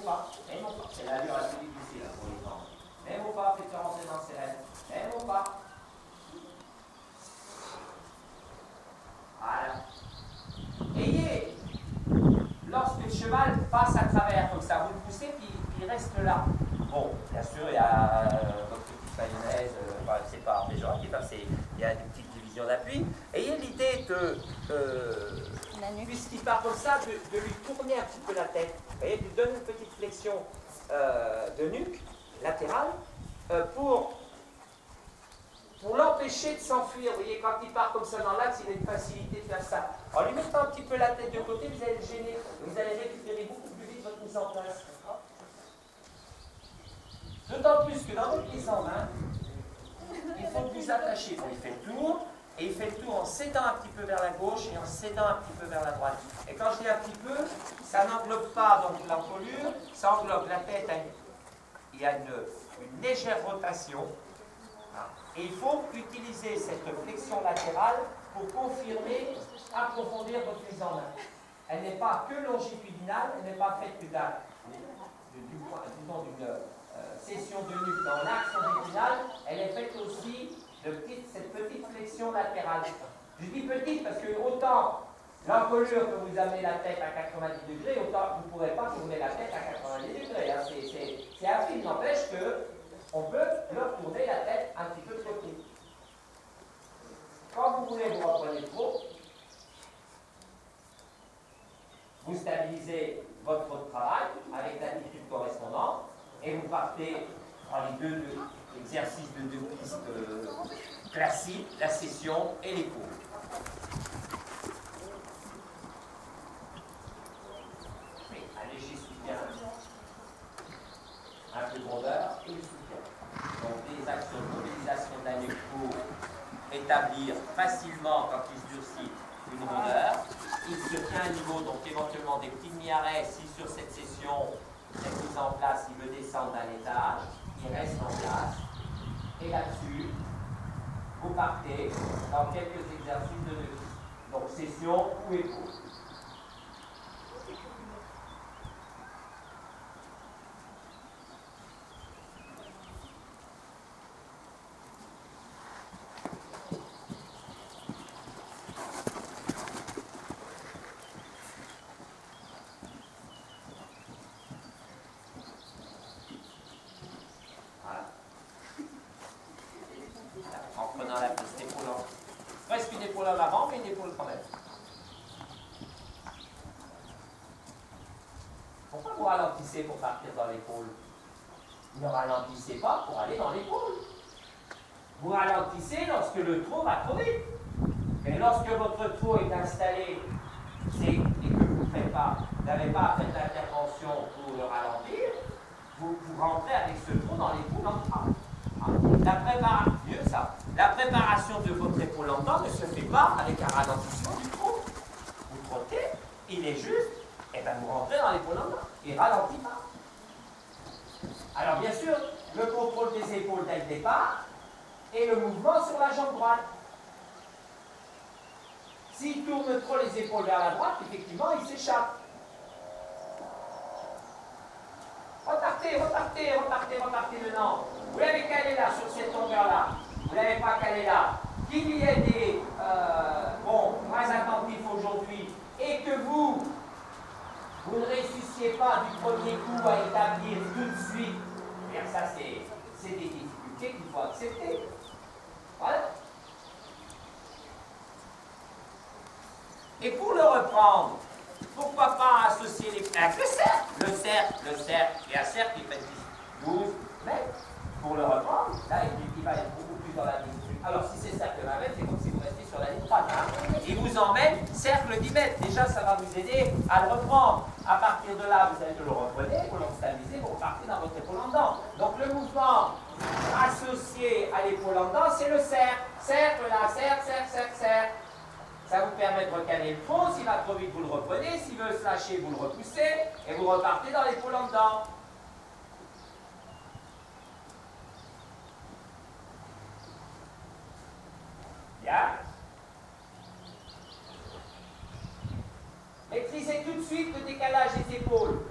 pas. Même au pas. C'est l'allure la plus difficile là, pour les temps. Même au pas, faites rentrer dans ses rênes. Même au pas. Voilà. Ayez, lorsque le cheval passe à travers comme ça, vous le poussez, puis il reste là. Bon, bien sûr, il y a votre petite mayonnaise, c'est pas péjoratif, il y a des petites divisions d'appui. Ayez l'idée de, puisqu'il part comme ça, de lui tourner un petit peu la tête. Vous voyez, de lui donner une petite flexion de nuque latérale pour l'empêcher de s'enfuir. Vous voyez, quand il part comme ça dans l'axe, il a une facilité de faire ça. En lui mettant un petit peu la tête de côté, vous allez le gêner. Vous allez récupérer beaucoup plus vite votre mise en place. D'autant plus que dans votre mise en main, il faut que vous attachiez. Bon, il fait le tour, et il fait le tour en s'aidant un petit peu vers la gauche et en s'aidant un petit peu vers la droite. Et quand je dis un petit peu, ça n'englobe pas donc l'encolure, ça englobe la tête. Il y a une légère rotation. Et il faut utiliser cette flexion latérale pour confirmer, approfondir votre mise en main. Elle n'est pas que longitudinale, elle n'est pas faite que d'une session de nuque dans l'axe longitudinal, elle est faite aussi de cette petite flexion latérale. Je dis petite parce que autant l'encolure peut vous amener la tête à 90 degrés, autant vous ne pourrez pas tourner la tête à 90 degrés. Hein. C'est affine, n'empêche que on peut leur tourner la tête un petit peu de côté. Quand vous voulez vous reprenez trop, vous stabilisez votre travail avec l'attitude correspondante et vous partez dans les deux exercices de deux pistes classiques, la session et l'épaule. Allégez soutien, un peu de rondeur et le soutien. Donc des actions de mobilisation de la nuque pour établir facilement, quand il se durcit, une rondeur. Il se tient à niveau, donc éventuellement des petits demi-arrêts. Si sur cette session, cette mise en place, il veut descendre d'un étage, il reste en place. Et là-dessus, vous partez dans quelques exercices de nuque. Donc session ou épaule. Pour partir dans l'épaule. Ne ralentissez pas pour aller dans l'épaule. Vous ralentissez lorsque le trot va trop vite. Mais lorsque votre trot est installé et que vous n'avez pas à faire d'intervention pour le ralentir, vous rentrez avec ce trot dans l'épaule en train. La préparation de votre épaule en temps ne se fait pas avec un ralentissement du trot. Vous trottez, il est juste, et bien vous rentrez dans l'épaule en temps. Il ralentit pas. Alors bien sûr, le contrôle des épaules dès le départ et le mouvement sur la jambe droite. S'il tourne trop les épaules vers la droite, effectivement, il s'échappe. Repartez maintenant. Vous l'avez calé là, sur cette longueur-là. Vous ne l'avez pas calé là. Qu'il y ait des moins attentifs aujourd'hui et que vous ne réussissiez pas du premier coup à établir tout de suite, bien ça c'est des difficultés qu'il faut accepter. Voilà. Et pour le reprendre, pourquoi pas associer les avec le cercle. Le cercle, et un cercle qui fait 12 mètres. Pour le reprendre, là il va être beaucoup plus dans la ligne. Alors si c'est cercle de 20 mètres, c'est comme si vous restiez sur la ligne droite. Il vous emmène cercle 10 mètres. Déjà ça va vous aider à le reprendre. À partir de là, vous allez le reprenez, vous le stabilisez, vous repartez dans votre épaule en dents. Donc le mouvement associé à l'épaule en dents, c'est le cercle. Cercle là, cercle. Ça vous permet de recaler le fond. S'il va trop vite, vous le reprenez. S'il veut se lâcher, vous le repoussez. Et vous repartez dans l'épaule en dents. Bien. Maîtrisez tout de suite le décalage des épaules.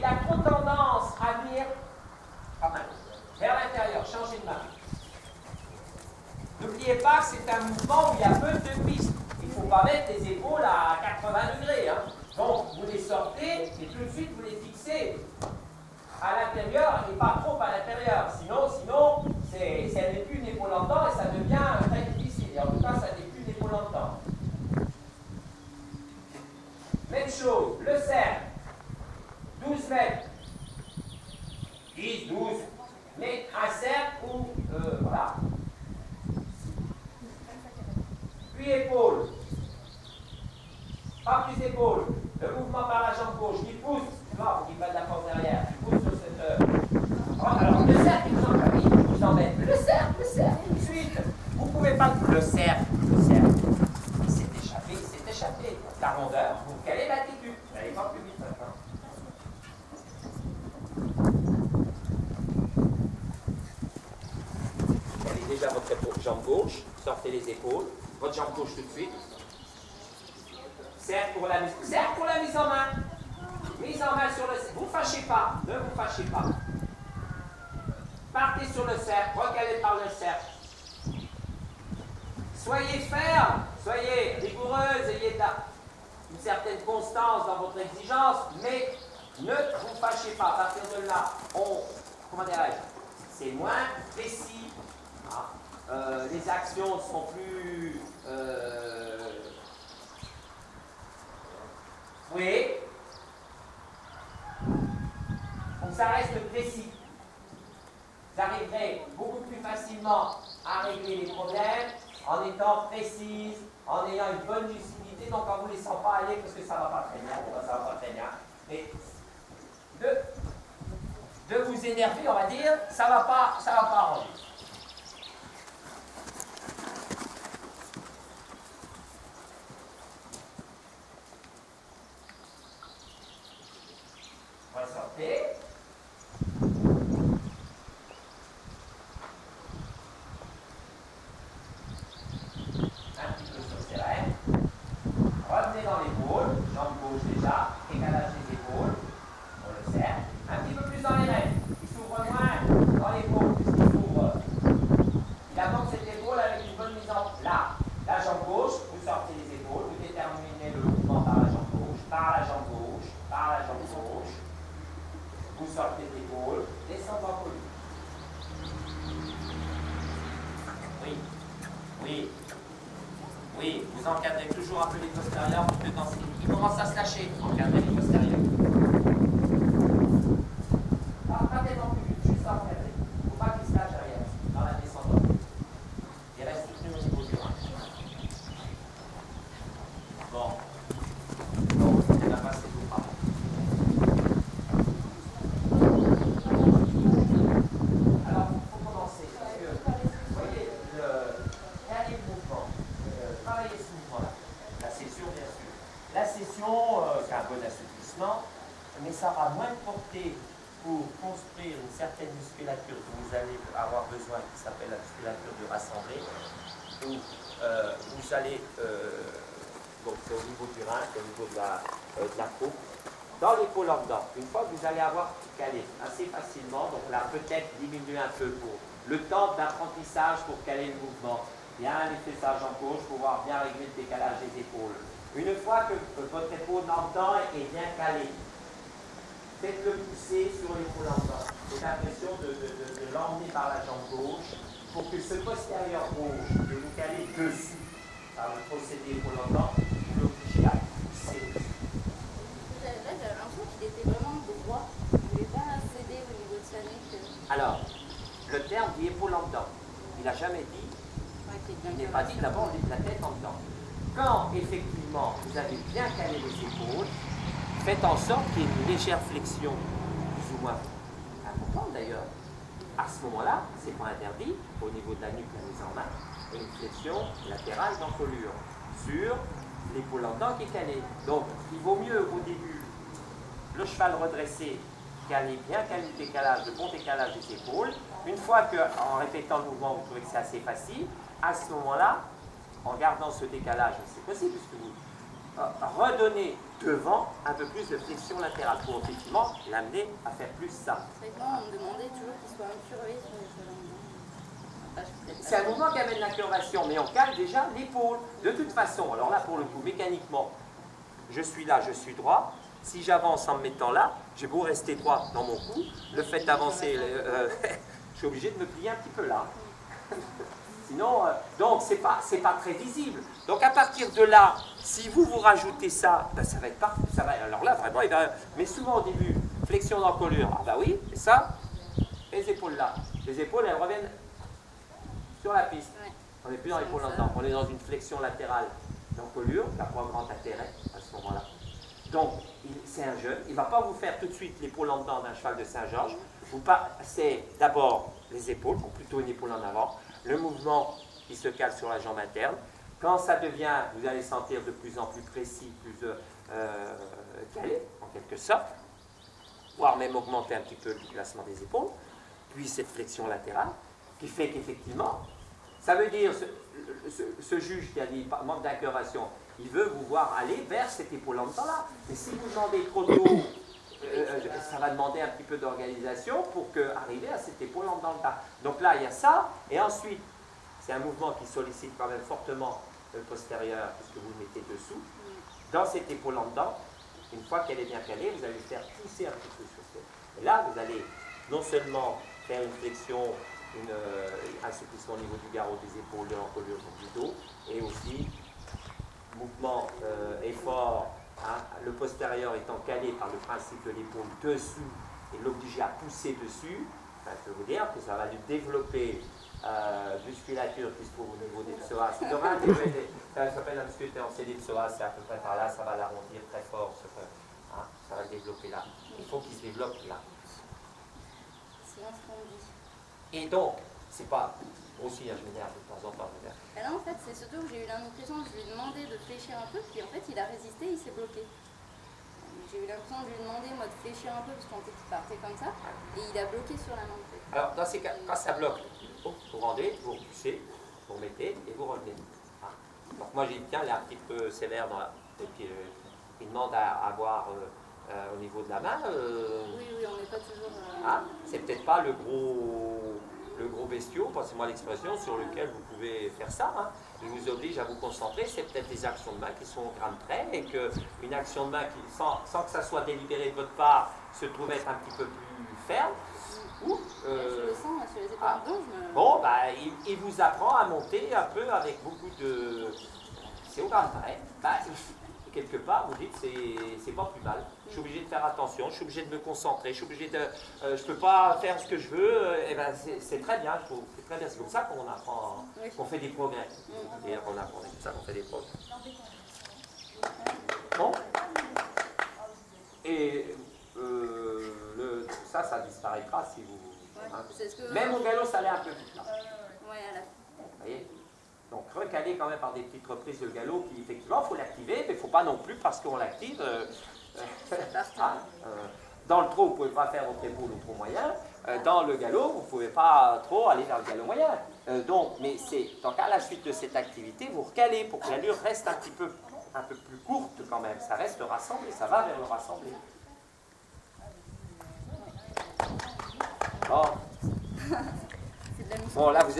il a trop tendance à venir vers l'intérieur, changer de main. N'oubliez pas que c'est un mouvement où il y a peu de pistes. Il ne faut pas mettre les épaules à 80 degrés. Hein. Donc, vous les sortez et tout de suite, vous les fixez à l'intérieur et pas trop à l'intérieur. Sinon ça n'est plus une épaule en temps et ça devient très difficile. Et en tout cas, ça n'est plus une épaule en temps. Même chose, le cercle. 12 mètres. 10, 12. Mais un cercle où, voilà. Puis épaule. Pas plus épaule. Le mouvement par la jambe gauche qui pousse. Tu vois, il faut qu'il fasse de la force derrière. Il pousse sur cette. Alors, le cercle, il vous embête. Le cercle. Ensuite, vous ne pouvez pas. Le cercle. Il s'est échappé. La rondeur, vous calez l'attitude. Vous n'allez pas plus vite maintenant. Vous avez déjà votre jambe gauche. Sortez les épaules. Votre jambe gauche tout de suite. Cercle pour la mise en main. Mise en main sur le cercle. Vous ne fâchez pas. Ne vous fâchez pas. Partez sur le cercle. Recalez par le cercle. Soyez ferme. Soyez rigoureuse. Ayez une certaine constance dans votre exigence. Mais ne vous fâchez pas. À partir de là, comment dirais-je, c'est moins précis. Les actions sont plus... oui. Donc ça reste précis. Vous arriverez beaucoup plus facilement à régler les problèmes en étant précise, en ayant une bonne lucidité, donc en ne vous laissant pas aller parce que ça ne va pas très bien, ça va pas très bien. Mais de vous énerver, on va dire, ça va pas arranger. Ressortez. Un petit peu sur ses rênes. Revenez dans l'épaule, jambe gauche déjà, écalage des épaules, on le serre. Un petit peu plus dans les rênes. Il s'ouvre moins dans l'épaule puisqu'il s'ouvre. Il amorce cette épaule avec une bonne mise en là. La jambe gauche, vous sortez les épaules, vous déterminez le mouvement par la jambe gauche, par la jambe gauche, par la jambe gauche. Vous sortez l'épaule, descendez en colline. Oui, vous encadrez toujours un peu les postérieurs pour que il commence à se lâcher. Encadrez les postérieurs. Pas tellement plus vite, juste encadrez. Il ne faut pas qu'il se lâche derrière, dans la descente. Il reste soutenu au niveau du rein. Bon. Donc, on va passer tout par là. Alors, il faut commencer. Parce que, vous voyez, caler le mouvement, travailler ce mouvement-là. La session, bien sûr. La session, c'est un bon assouplissement, mais ça aura moins de portée pour construire une certaine musculature que vous allez avoir besoin, qui s'appelle la musculature du rassemblé, où vous allez, donc c'est au niveau du rein, c'est au niveau de la peau, dans l'épaule en dedans. Une fois que vous allez avoir calé assez facilement, donc là peut-être diminuer un peu pour le temps d'apprentissage pour caler le mouvement, bien les fessages en gauche, pouvoir bien régler le décalage des épaules. Une fois que votre épaule en dedans est bien calée, faites-le pousser sur l'épaule en dedans. C'est l'impression de l'emmener par la jambe gauche pour que ce postérieur gauche que vous calez dessus par le procédé épaule en dedans, vous l'obligez à pousser dessus. Là, j'avais l'impression qu'il était vraiment droit. Il ne voulait pas céder au niveau de sa nuque. Alors, le terme dit épaule en dedans. Il n'a jamais dit, il n'est pas dit d'abord la tête en dedans. Quand effectivement vous avez bien calé les épaules, faites en sorte qu'il y ait une légère flexion, plus ou moins importante d'ailleurs. À ce moment-là, c'est pas interdit, au niveau de la nuque, la mise en main, une flexion latérale d'encolure sur l'épaule en dedans qui est calée. Donc, il vaut mieux au début le cheval redressé, bien caler le décalage, le bon décalage des épaules. Une fois qu'en répétant le mouvement, vous trouvez que c'est assez facile, à ce moment-là, en gardant ce décalage, c'est possible puisque redonner devant un peu plus de flexion latérale pour effectivement l'amener à faire plus ça. C'est vrai que moi, on me demandait toujours qu'il soit incurvé sur les phalanges. C'est un mouvement qui amène l'incurvation, mais on calme déjà l'épaule. De toute façon, alors là pour le coup, mécaniquement, je suis là, je suis droit. Si j'avance en me mettant là, j'ai beau rester droit dans mon cou, le fait d'avancer, je suis obligé de me plier un petit peu là. Sinon, donc c'est pas très visible. Donc à partir de là, si vous rajoutez ça, ben ça va être parfait. Ça va, alors là vraiment, mais souvent au début, flexion d'encolure. Ah bah oui, et ça, les épaules là. Les épaules, elles reviennent sur la piste. Ouais. On n'est plus dans l'épaule longtemps. On est dans une flexion latérale d'encolure, qui n'a pas grand intérêt à ce moment-là. Donc, c'est un jeune. Il ne va pas vous faire tout de suite l'épaule en dedans d'un cheval de Saint-Georges. Vous passez d'abord les épaules, ou plutôt une épaule en avant. Le mouvement qui se cale sur la jambe interne. Quand ça devient, vous allez sentir de plus en plus précis, plus calé, en quelque sorte, voire même augmenter un petit peu le placement des épaules, puis cette flexion latérale, qui fait qu'effectivement, ça veut dire, ce juge qui a dit manque d'incurvation, il veut vous voir aller vers cette épaule en dedans-là. Mais si vous demandez trop tôt, ça va demander un petit peu d'organisation pour arriver à cette épaule en dedans-là. Donc là, il y a ça, et ensuite, c'est un mouvement qui sollicite quand même fortement le postérieur, puisque vous le mettez dessous. Dans cette épaule en dedans, une fois qu'elle est bien calée, vous allez faire pousser un petit peu sur cette. Et là, vous allez non seulement faire une flexion, un assouplissement au niveau du garrot des épaules, de l'encolure du dos, et aussi mouvement effort, hein, le postérieur étant calé par le principe de l'épaule dessous et l'obliger à pousser dessus, ben, je peux vous dire que ça va lui développer musculature qui se trouve au niveau des psoas. Ça s'appelle la musculature des psoas, c'est à peu près par là, ça va l'arrondir très fort, hein, ça va le développer là. Il faut qu'il se développe là. Sinon, ce qu'on dit. Et donc, c'est pas aussi, hein, je m'énerve de temps en temps. Et là, en fait, c'est surtout que j'ai eu l'impression que je lui ai demandé de fléchir un peu, puis en fait, il a résisté, il s'est bloqué. J'ai eu l'impression de lui demander, moi, de fléchir un peu, parce qu'on partait comme ça, et il a bloqué sur la main, en fait. Alors, dans ces cas, quand ça bloque, vous rendez, vous repoussez, vous remettez et vous revenez. Hein. Donc, moi, j'ai dit, tiens, il est un petit peu sévère dans la. Et puis, il demande à avoir au niveau de la main. Oui, on n'est pas toujours. Hein, c'est peut-être pas le gros bestiau, passez-moi l'expression, sur lequel vous pouvez faire ça. Hein. Il vous oblige à vous concentrer, c'est peut-être des actions de main qui sont au grain de trait, et qu'une action de main qui, sans que ça soit délibéré de votre part, se trouve être un petit peu plus ferme. Ou, je le sens sur les épaules. Ah, bon, bah, il vous apprend à monter un peu avec beaucoup de. C'est au grain de trait. Bah, quelque part, vous dites, c'est pas plus mal. Je suis obligé de faire attention, je suis obligé de me concentrer, je suis obligé de. Je peux pas faire ce que je veux, et ben c'est très bien, je trouve. C'est très bien, c'est comme ça qu'on apprend, qu'on fait des progrès. Et on apprend, c'est comme ça qu'on fait des progrès. Bon. Et ça disparaîtra si vous. Hein. Même au galop, ça allait un peu vite. Oui, à la fin. Vous voyez? Donc recaler quand même par des petites reprises de galop qui effectivement il faut l'activer, mais il ne faut pas non plus parce qu'on l'active. Dans le trot, vous ne pouvez pas faire votre épaule au trot moyen. Dans le galop, vous ne pouvez pas trop aller vers le galop moyen. Mais donc à la suite de cette activité, vous recalez pour que l'allure reste un peu plus courte quand même. Ça reste rassemblé, ça va vers le rassemblé. Bon. Bon, là vous êtes